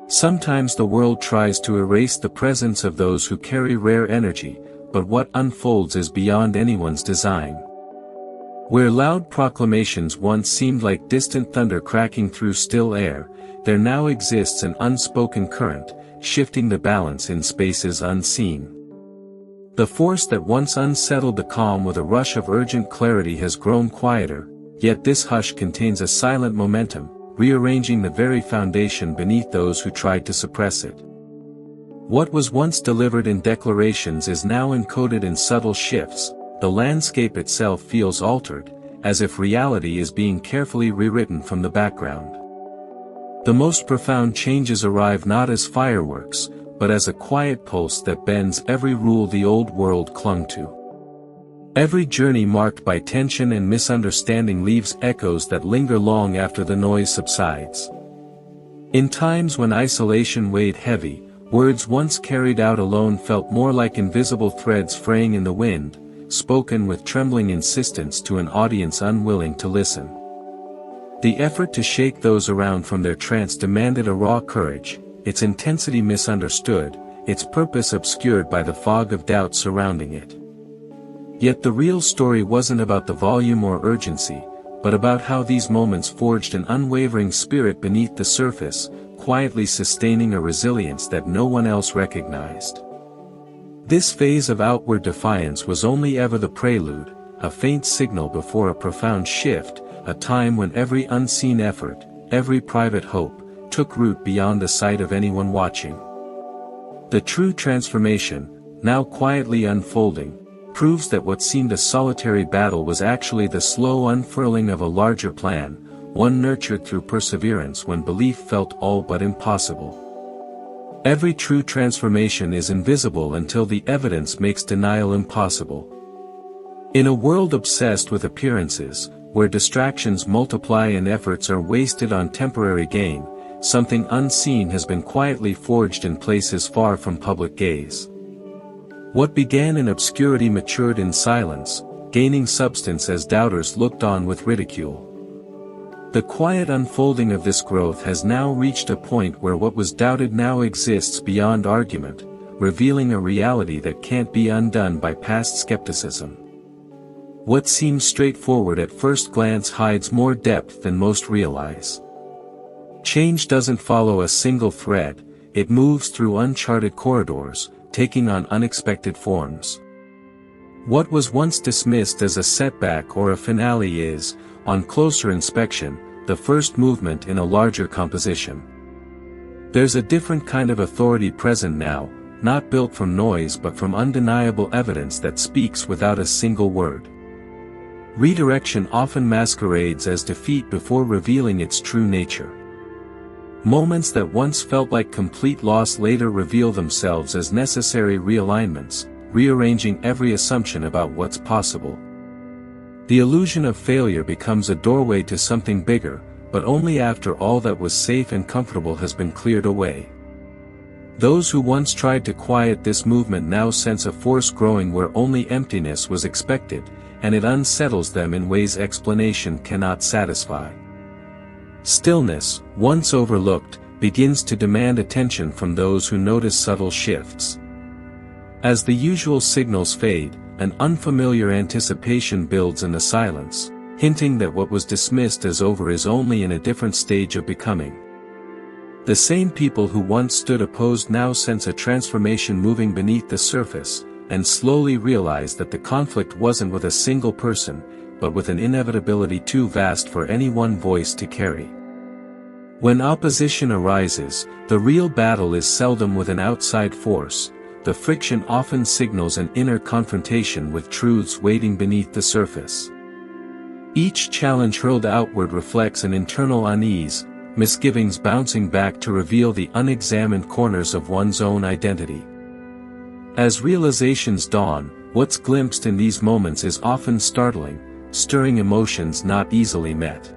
Sometimes the world tries to erase the presence of those who carry rare energy, but what unfolds is beyond anyone's design. Where loud proclamations once seemed like distant thunder cracking through still air, there now exists an unspoken current, shifting the balance in spaces unseen. The force that once unsettled the calm with a rush of urgent clarity has grown quieter, yet this hush contains a silent momentum, rearranging the very foundation beneath those who tried to suppress it. What was once delivered in declarations is now encoded in subtle shifts. The landscape itself feels altered, as if reality is being carefully rewritten from the background. The most profound changes arrive not as fireworks, but as a quiet pulse that bends every rule the old world clung to. Every journey marked by tension and misunderstanding leaves echoes that linger long after the noise subsides. In times when isolation weighed heavy, words once carried out alone felt more like invisible threads fraying in the wind, spoken with trembling insistence to an audience unwilling to listen. The effort to shake those around from their trance demanded a raw courage, its intensity misunderstood, its purpose obscured by the fog of doubt surrounding it. Yet the real story wasn't about the volume or urgency, but about how these moments forged an unwavering spirit beneath the surface, quietly sustaining a resilience that no one else recognized. This phase of outward defiance was only ever the prelude, a faint signal before a profound shift, a time when every unseen effort, every private hope, took root beyond the sight of anyone watching. The true transformation, now quietly unfolding, proves that what seemed a solitary battle was actually the slow unfurling of a larger plan, one nurtured through perseverance when belief felt all but impossible. Every true transformation is invisible until the evidence makes denial impossible. In a world obsessed with appearances, where distractions multiply and efforts are wasted on temporary gain, something unseen has been quietly forged in places far from public gaze. What began in obscurity matured in silence, gaining substance as doubters looked on with ridicule. The quiet unfolding of this growth has now reached a point where what was doubted now exists beyond argument, revealing a reality that can't be undone by past skepticism. What seems straightforward at first glance hides more depth than most realize. Change doesn't follow a single thread, it moves through uncharted corridors, taking on unexpected forms. What was once dismissed as a setback or a finale is, on closer inspection, the first movement in a larger composition. There's a different kind of authority present now, not built from noise but from undeniable evidence that speaks without a single word. Redirection often masquerades as defeat before revealing its true nature. Moments that once felt like complete loss later reveal themselves as necessary realignments, rearranging every assumption about what's possible. The illusion of failure becomes a doorway to something bigger, but only after all that was safe and comfortable has been cleared away. Those who once tried to quiet this movement now sense a force growing where only emptiness was expected, and it unsettles them in ways explanation cannot satisfy. Stillness, once overlooked, begins to demand attention from those who notice subtle shifts. As the usual signals fade, an unfamiliar anticipation builds in the silence, hinting that what was dismissed as over is only in a different stage of becoming. The same people who once stood opposed now sense a transformation moving beneath the surface, and slowly realize that the conflict wasn't with a single person, but with an inevitability too vast for any one voice to carry. When opposition arises, the real battle is seldom with an outside force, the friction often signals an inner confrontation with truths waiting beneath the surface. Each challenge hurled outward reflects an internal unease, misgivings bouncing back to reveal the unexamined corners of one's own identity. As realizations dawn, what's glimpsed in these moments is often startling, stirring emotions not easily met.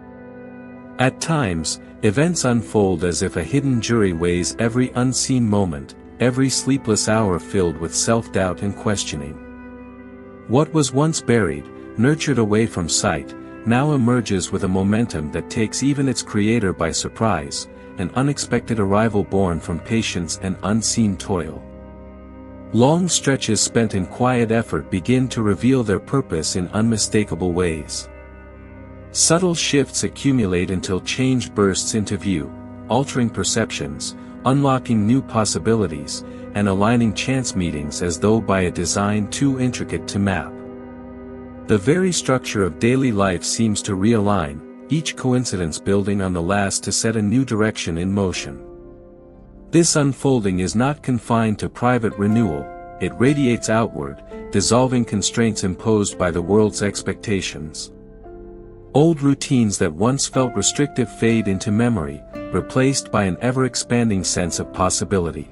At times, events unfold as if a hidden jury weighs every unseen moment, every sleepless hour filled with self-doubt and questioning. What was once buried, nurtured away from sight, now emerges with a momentum that takes even its creator by surprise, an unexpected arrival born from patience and unseen toil. Long stretches spent in quiet effort begin to reveal their purpose in unmistakable ways. Subtle shifts accumulate until change bursts into view, altering perceptions, unlocking new possibilities, and aligning chance meetings as though by a design too intricate to map. The very structure of daily life seems to realign, each coincidence building on the last to set a new direction in motion. This unfolding is not confined to private renewal, it radiates outward, dissolving constraints imposed by the world's expectations. Old routines that once felt restrictive fade into memory, replaced by an ever-expanding sense of possibility.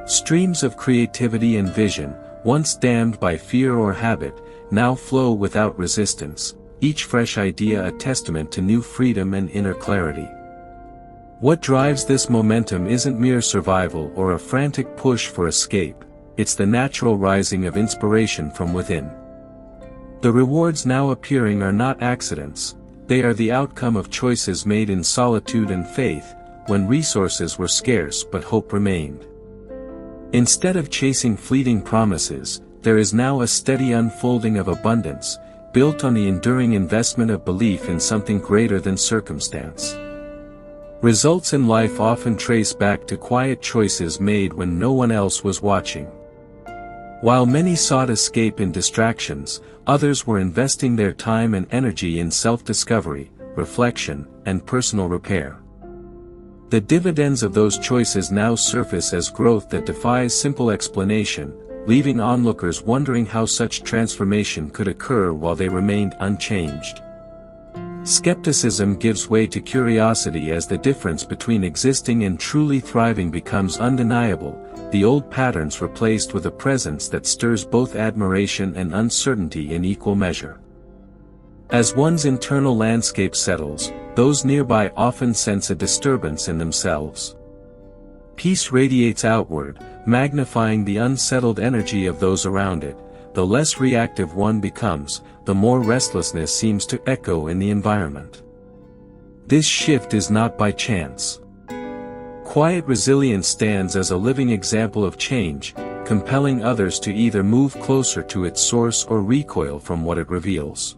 Streams of creativity and vision, once dammed by fear or habit, now flow without resistance, each fresh idea a testament to new freedom and inner clarity. What drives this momentum isn't mere survival or a frantic push for escape, it's the natural rising of inspiration from within. The rewards now appearing are not accidents, they are the outcome of choices made in solitude and faith, when resources were scarce but hope remained. Instead of chasing fleeting promises, there is now a steady unfolding of abundance, built on the enduring investment of belief in something greater than circumstance. Results in life often trace back to quiet choices made when no one else was watching. While many sought escape in distractions, others were investing their time and energy in self-discovery, reflection, and personal repair. The dividends of those choices now surface as growth that defies simple explanation, leaving onlookers wondering how such transformation could occur while they remained unchanged. Skepticism gives way to curiosity as the difference between existing and truly thriving becomes undeniable, the old patterns replaced with a presence that stirs both admiration and uncertainty in equal measure. As one's internal landscape settles, those nearby often sense a disturbance in themselves. Peace radiates outward, magnifying the unsettled energy of those around it. The less reactive one becomes, the more restlessness seems to echo in the environment. This shift is not by chance. Quiet resilience stands as a living example of change, compelling others to either move closer to its source or recoil from what it reveals.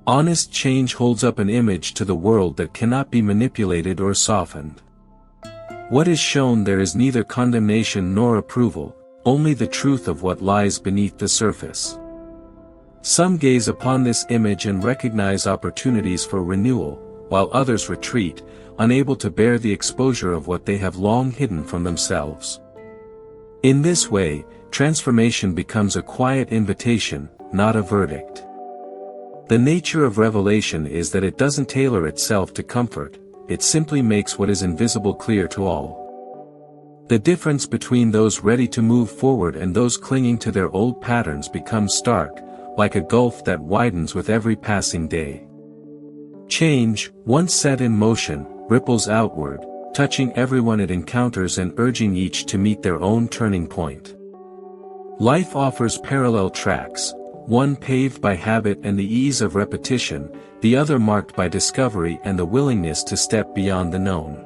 Honest change holds up an image to the world that cannot be manipulated or softened. What is shown there is neither condemnation nor approval, only the truth of what lies beneath the surface. Some gaze upon this image and recognize opportunities for renewal, while others retreat, unable to bear the exposure of what they have long hidden from themselves. In this way, transformation becomes a quiet invitation, not a verdict. The nature of revelation is that it doesn't tailor itself to comfort, it simply makes what is invisible clear to all. The difference between those ready to move forward and those clinging to their old patterns becomes stark, like a gulf that widens with every passing day. Change, once set in motion, ripples outward, touching everyone it encounters and urging each to meet their own turning point. Life offers parallel tracks, one paved by habit and the ease of repetition, the other marked by discovery and the willingness to step beyond the known.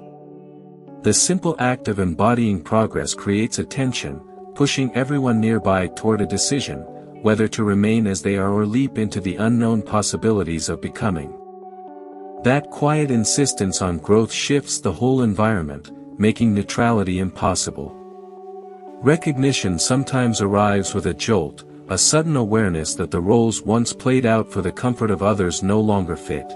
The simple act of embodying progress creates a tension, pushing everyone nearby toward a decision, whether to remain as they are or leap into the unknown possibilities of becoming. That quiet insistence on growth shifts the whole environment, making neutrality impossible. Recognition sometimes arrives with a jolt, a sudden awareness that the roles once played out for the comfort of others no longer fit.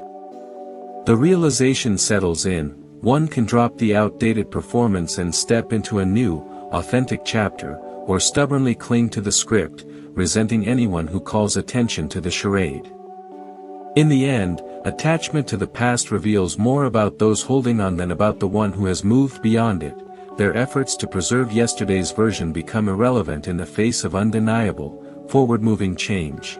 The realization settles in, one can drop the outdated performance and step into a new, authentic chapter, or stubbornly cling to the script, resenting anyone who calls attention to the charade. In the end, attachment to the past reveals more about those holding on than about the one who has moved beyond it. Their efforts to preserve yesterday's version become irrelevant in the face of undeniable, forward-moving change.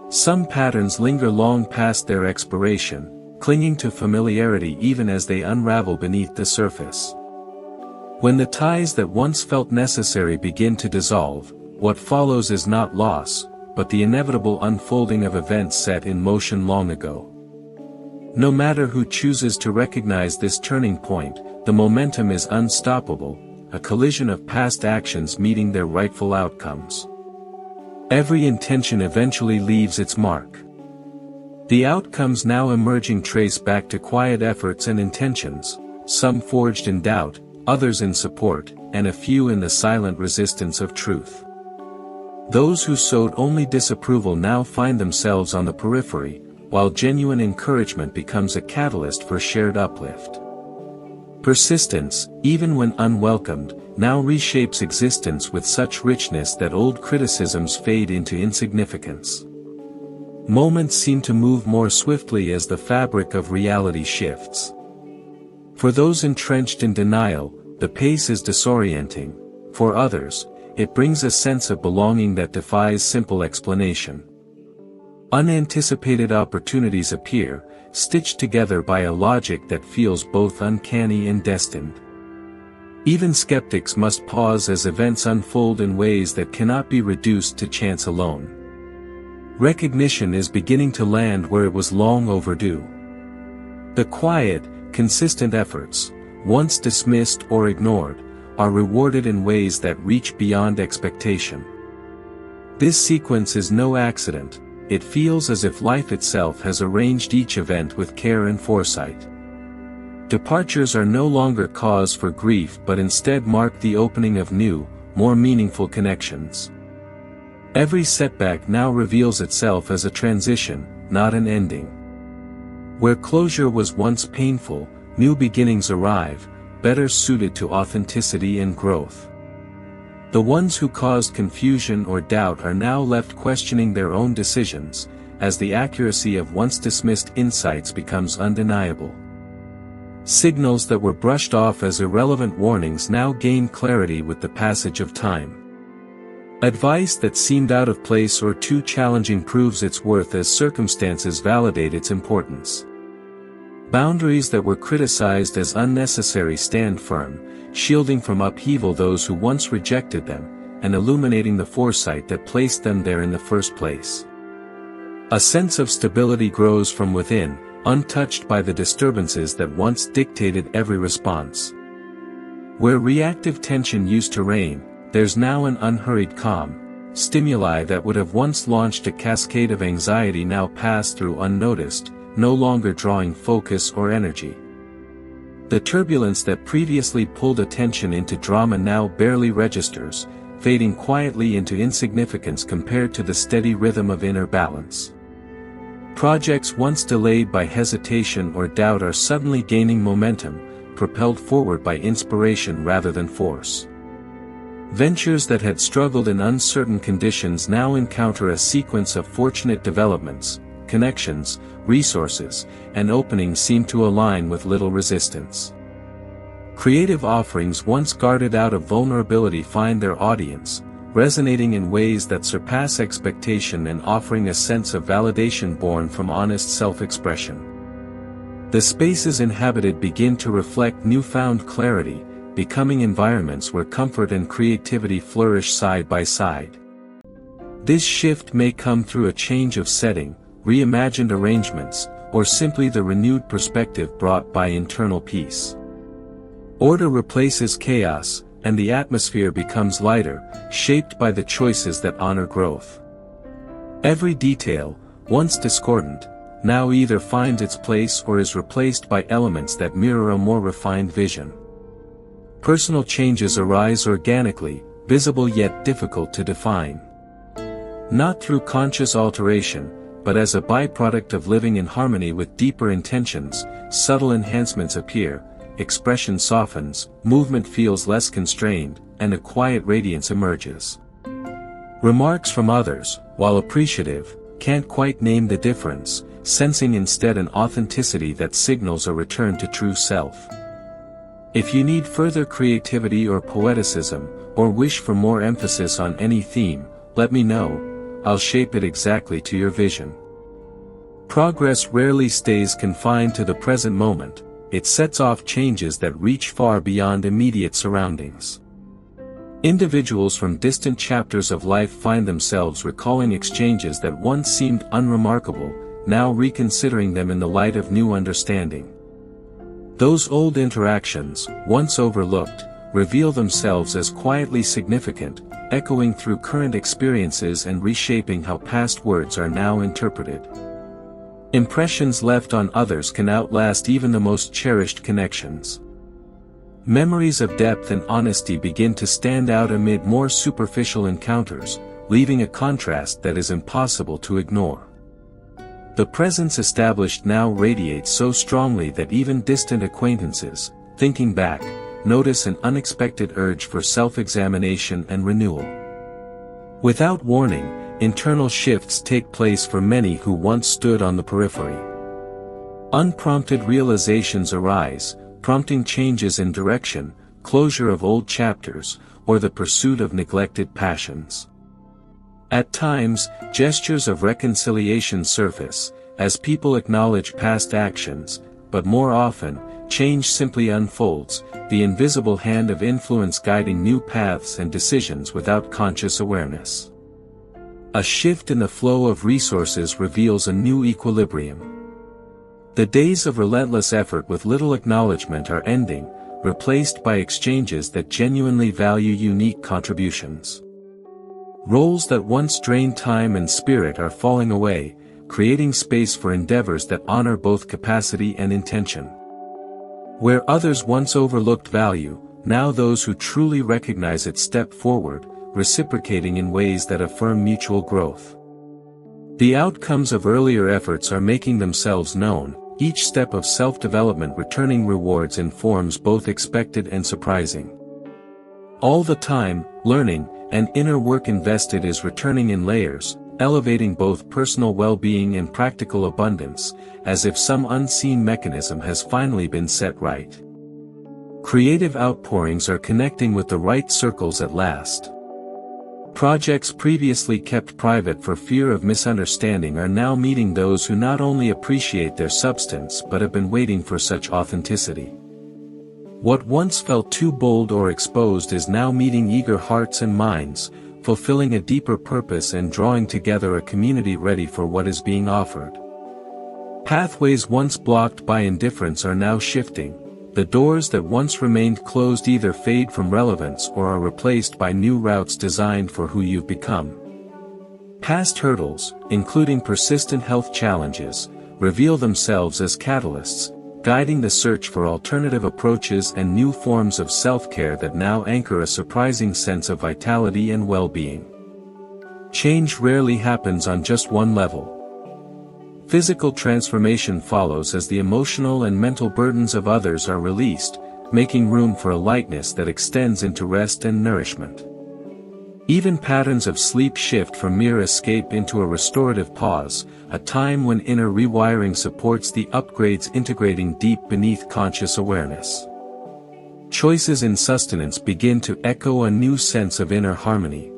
Some patterns linger long past their expiration, clinging to familiarity even as they unravel beneath the surface. When the ties that once felt necessary begin to dissolve, what follows is not loss, but the inevitable unfolding of events set in motion long ago. No matter who chooses to recognize this turning point, the momentum is unstoppable, a collision of past actions meeting their rightful outcomes. Every intention eventually leaves its mark. The outcomes now emerging trace back to quiet efforts and intentions, some forged in doubt, others in support, and a few in the silent resistance of truth. Those who sowed only disapproval now find themselves on the periphery, while genuine encouragement becomes a catalyst for shared uplift. Persistence, even when unwelcomed, now reshapes existence with such richness that old criticisms fade into insignificance. Moments seem to move more swiftly as the fabric of reality shifts. For those entrenched in denial, the pace is disorienting. For others, it brings a sense of belonging that defies simple explanation. Unanticipated opportunities appear, stitched together by a logic that feels both uncanny and destined. Even skeptics must pause as events unfold in ways that cannot be reduced to chance alone. Recognition is beginning to land where it was long overdue. The quiet, consistent efforts, once dismissed or ignored, are rewarded in ways that reach beyond expectation. This sequence is no accident. It feels as if life itself has arranged each event with care and foresight. Departures are no longer cause for grief but instead mark the opening of new, more meaningful connections. Every setback now reveals itself as a transition, not an ending. Where closure was once painful, new beginnings arrive, better suited to authenticity and growth. The ones who caused confusion or doubt are now left questioning their own decisions, as the accuracy of once dismissed insights becomes undeniable. Signals that were brushed off as irrelevant warnings now gain clarity with the passage of time. Advice that seemed out of place or too challenging proves its worth as circumstances validate its importance. Boundaries that were criticized as unnecessary stand firm, shielding from upheaval those who once rejected them, and illuminating the foresight that placed them there in the first place. A sense of stability grows from within, untouched by the disturbances that once dictated every response. Where reactive tension used to reign, there's now an unhurried calm. Stimuli that would have once launched a cascade of anxiety now pass through unnoticed, no longer drawing focus or energy. The turbulence that previously pulled attention into drama now barely registers, fading quietly into insignificance compared to the steady rhythm of inner balance. Projects once delayed by hesitation or doubt are suddenly gaining momentum, propelled forward by inspiration rather than force. Ventures that had struggled in uncertain conditions now encounter a sequence of fortunate developments. Connections, resources, and openings seem to align with little resistance. Creative offerings once guarded out of vulnerability find their audience, resonating in ways that surpass expectation and offering a sense of validation born from honest self-expression. The spaces inhabited begin to reflect newfound clarity, becoming environments where comfort and creativity flourish side by side. This shift may come through a change of setting, reimagined arrangements, or simply the renewed perspective brought by internal peace. Order replaces chaos, and the atmosphere becomes lighter, shaped by the choices that honor growth. Every detail, once discordant, now either finds its place or is replaced by elements that mirror a more refined vision. Personal changes arise organically, visible yet difficult to define. Not through conscious alteration, but as a byproduct of living in harmony with deeper intentions, subtle enhancements appear, expression softens, movement feels less constrained, and a quiet radiance emerges. Remarks from others, while appreciative, can't quite name the difference, sensing instead an authenticity that signals a return to true self. If you need further creativity or poeticism, or wish for more emphasis on any theme, let me know. I'll shape it exactly to your vision. Progress rarely stays confined to the present moment, it sets off changes that reach far beyond immediate surroundings. Individuals from distant chapters of life find themselves recalling exchanges that once seemed unremarkable, now reconsidering them in the light of new understanding. Those old interactions, once overlooked, reveal themselves as quietly significant, echoing through current experiences and reshaping how past words are now interpreted. Impressions left on others can outlast even the most cherished connections. Memories of depth and honesty begin to stand out amid more superficial encounters, leaving a contrast that is impossible to ignore. The presence established now radiates so strongly that even distant acquaintances, thinking back, notice an unexpected urge for self-examination and renewal. Without warning, internal shifts take place for many who once stood on the periphery. Unprompted realizations arise, prompting changes in direction, closure of old chapters, or the pursuit of neglected passions. At times, gestures of reconciliation surface, as people acknowledge past actions, but more often, change simply unfolds, the invisible hand of influence guiding new paths and decisions without conscious awareness. A shift in the flow of resources reveals a new equilibrium. The days of relentless effort with little acknowledgement are ending, replaced by exchanges that genuinely value unique contributions. Roles that once drained time and spirit are falling away, creating space for endeavors that honor both capacity and intention. Where others once overlooked value, now those who truly recognize it step forward, reciprocating in ways that affirm mutual growth. The outcomes of earlier efforts are making themselves known, each step of self-development returning rewards in forms both expected and surprising. All the time, learning, and inner work invested is returning in layers, elevating both personal well-being and practical abundance, as if some unseen mechanism has finally been set right. Creative outpourings are connecting with the right circles at last. Projects previously kept private for fear of misunderstanding are now meeting those who not only appreciate their substance but have been waiting for such authenticity. What once felt too bold or exposed is now meeting eager hearts and minds, fulfilling a deeper purpose and drawing together a community ready for what is being offered. Pathways once blocked by indifference are now shifting. The doors that once remained closed either fade from relevance or are replaced by new routes designed for who you've become. Past hurdles, including persistent health challenges, reveal themselves as catalysts, guiding the search for alternative approaches and new forms of self-care that now anchor a surprising sense of vitality and well-being. Change rarely happens on just one level. Physical transformation follows as the emotional and mental burdens of others are released, making room for a lightness that extends into rest and nourishment. Even patterns of sleep shift from mere escape into a restorative pause, a time when inner rewiring supports the upgrades integrating deep beneath conscious awareness. Choices in sustenance begin to echo a new sense of inner harmony.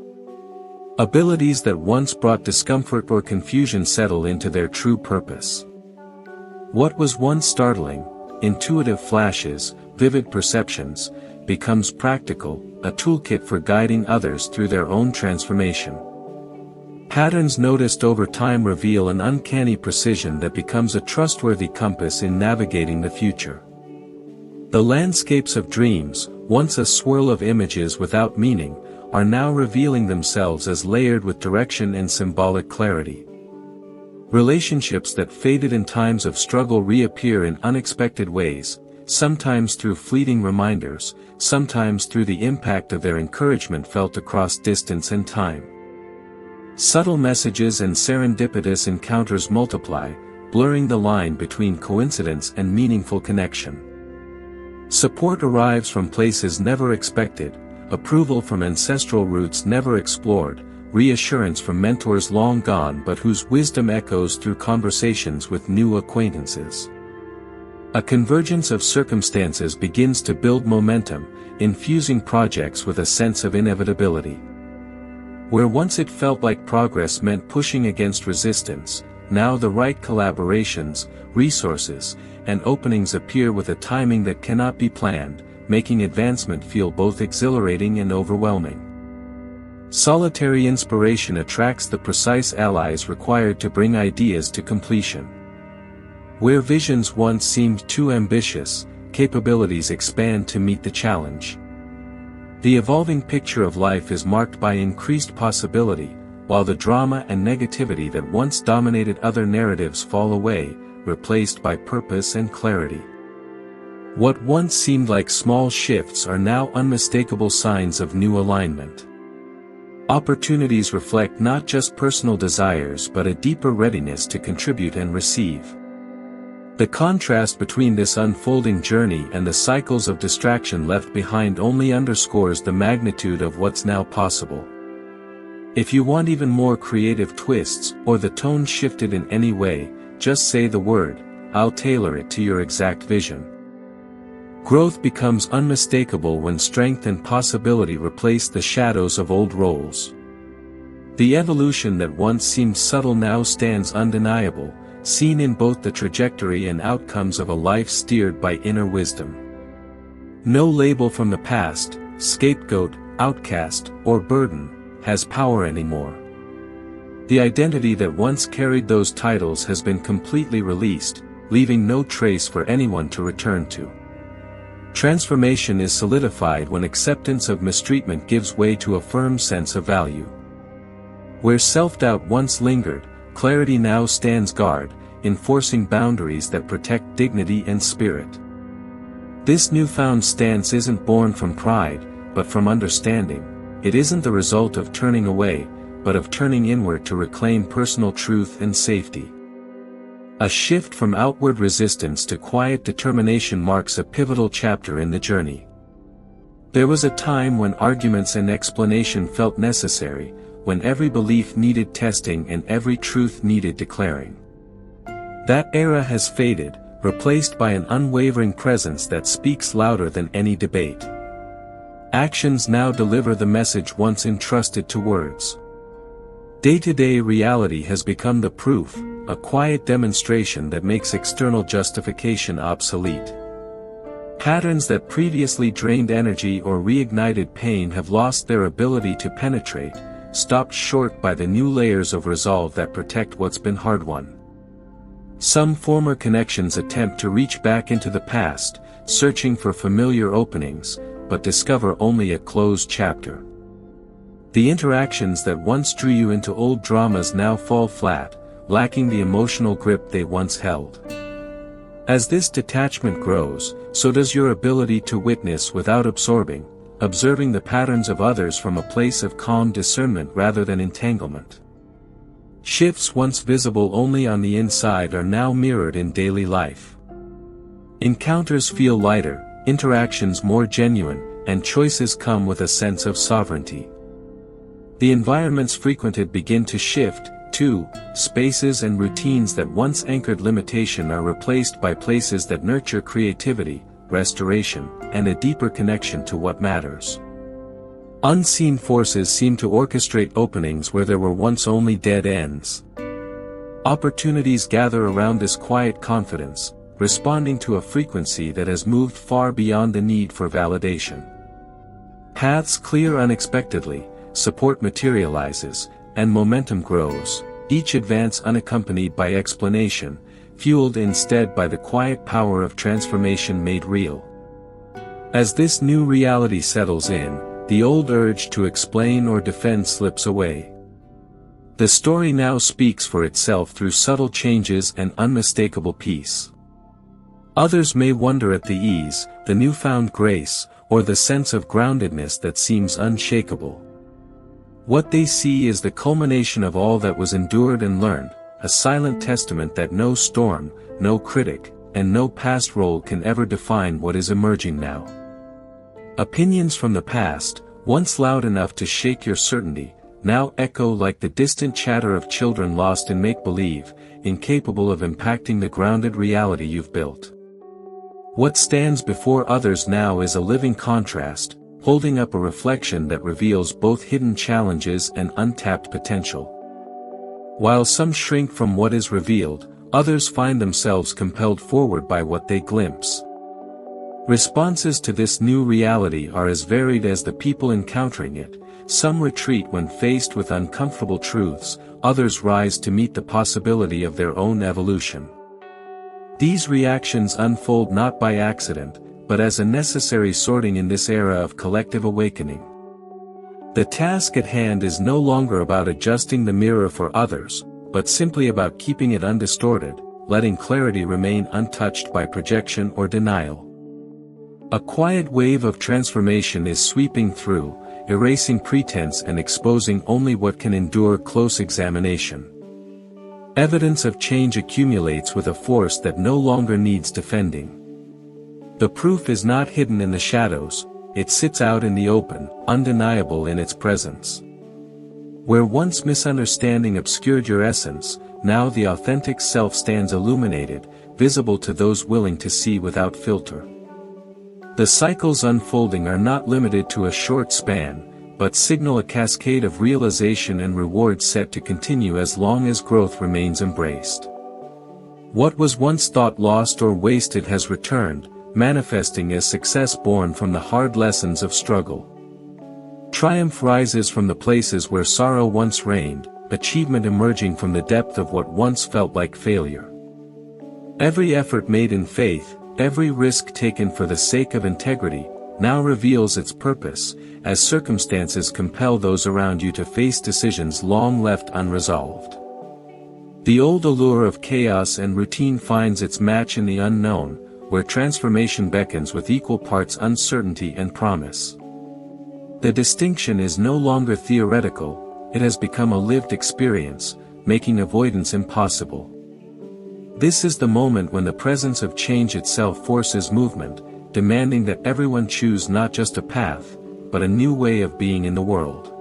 Abilities that once brought discomfort or confusion settle into their true purpose. What was once startling, intuitive flashes, vivid perceptions, becomes practical, a toolkit for guiding others through their own transformation. Patterns noticed over time reveal an uncanny precision that becomes a trustworthy compass in navigating the future. The landscapes of dreams, once a swirl of images without meaning, are now revealing themselves as layered with direction and symbolic clarity. Relationships that faded in times of struggle reappear in unexpected ways, sometimes through fleeting reminders, sometimes through the impact of their encouragement felt across distance and time. Subtle messages and serendipitous encounters multiply, blurring the line between coincidence and meaningful connection. Support arrives from places never expected, approval from ancestral roots never explored, reassurance from mentors long gone but whose wisdom echoes through conversations with new acquaintances. A convergence of circumstances begins to build momentum, infusing projects with a sense of inevitability. Where once it felt like progress meant pushing against resistance, now the right collaborations, resources, and openings appear with a timing that cannot be planned, making advancement feel both exhilarating and overwhelming. Solitary inspiration attracts the precise allies required to bring ideas to completion. Where visions once seemed too ambitious, capabilities expand to meet the challenge. The evolving picture of life is marked by increased possibility, while the drama and negativity that once dominated other narratives fall away, replaced by purpose and clarity. What once seemed like small shifts are now unmistakable signs of new alignment. Opportunities reflect not just personal desires but a deeper readiness to contribute and receive. The contrast between this unfolding journey and the cycles of distraction left behind only underscores the magnitude of what's now possible. If you want even more creative twists, or the tone shifted in any way, just say the word, I'll tailor it to your exact vision. Growth becomes unmistakable when strength and possibility replace the shadows of old roles. The evolution that once seemed subtle now stands undeniable, seen in both the trajectory and outcomes of a life steered by inner wisdom. No label from the past, scapegoat, outcast, or burden, has power anymore. The identity that once carried those titles has been completely released, leaving no trace for anyone to return to. Transformation is solidified when acceptance of mistreatment gives way to a firm sense of value. Where self-doubt once lingered, clarity now stands guard, enforcing boundaries that protect dignity and spirit. This newfound stance isn't born from pride, but from understanding. It isn't the result of turning away, but of turning inward to reclaim personal truth and safety. A shift from outward resistance to quiet determination marks a pivotal chapter in the journey. There was a time when arguments and explanation felt necessary, when every belief needed testing and every truth needed declaring. That era has faded, replaced by an unwavering presence that speaks louder than any debate. Actions now deliver the message once entrusted to words. Day-to-day reality has become the proof, a quiet demonstration that makes external justification obsolete. Patterns that previously drained energy or reignited pain have lost their ability to penetrate, stopped short by the new layers of resolve that protect what's been hard-won. Some former connections attempt to reach back into the past, searching for familiar openings, but discover only a closed chapter. The interactions that once drew you into old dramas now fall flat, lacking the emotional grip they once held. As this detachment grows, so does your ability to witness without absorbing, observing the patterns of others from a place of calm discernment rather than entanglement. Shifts once visible only on the inside are now mirrored in daily life. Encounters feel lighter, interactions more genuine, and choices come with a sense of sovereignty. The environments frequented begin to shift, too. Spaces and routines that once anchored limitation are replaced by places that nurture creativity, restoration, and a deeper connection to what matters. Unseen forces seem to orchestrate openings where there were once only dead ends. Opportunities gather around this quiet confidence, responding to a frequency that has moved far beyond the need for validation. Paths clear unexpectedly, support materializes, and momentum grows, each advance unaccompanied by explanation, fueled instead by the quiet power of transformation made real. As this new reality settles in, the old urge to explain or defend slips away. The story now speaks for itself through subtle changes and unmistakable peace. Others may wonder at the ease, the newfound grace, or the sense of groundedness that seems unshakable. What they see is the culmination of all that was endured and learned, a silent testament that no storm, no critic, and no past role can ever define what is emerging now. Opinions from the past, once loud enough to shake your certainty, now echo like the distant chatter of children lost in make-believe, incapable of impacting the grounded reality you've built. What stands before others now is a living contrast, holding up a reflection that reveals both hidden challenges and untapped potential. While some shrink from what is revealed, others find themselves compelled forward by what they glimpse. Responses to this new reality are as varied as the people encountering it, some retreat when faced with uncomfortable truths, others rise to meet the possibility of their own evolution. These reactions unfold not by accident, but as a necessary sorting in this era of collective awakening. The task at hand is no longer about adjusting the mirror for others, but simply about keeping it undistorted, letting clarity remain untouched by projection or denial. A quiet wave of transformation is sweeping through, erasing pretense and exposing only what can endure close examination. Evidence of change accumulates with a force that no longer needs defending. The proof is not hidden in the shadows, it sits out in the open, undeniable in its presence. Where once misunderstanding obscured your essence, now the authentic self stands illuminated, visible to those willing to see without filter. The cycles unfolding are not limited to a short span, but signal a cascade of realization and reward set to continue as long as growth remains embraced. What was once thought lost or wasted has returned, manifesting as success born from the hard lessons of struggle. Triumph rises from the places where sorrow once reigned, achievement emerging from the depth of what once felt like failure. Every effort made in faith, every risk taken for the sake of integrity, now reveals its purpose, as circumstances compel those around you to face decisions long left unresolved. The old allure of chaos and routine finds its match in the unknown, where transformation beckons with equal parts uncertainty and promise. The distinction is no longer theoretical, it has become a lived experience, making avoidance impossible. This is the moment when the presence of change itself forces movement, demanding that everyone choose not just a path, but a new way of being in the world.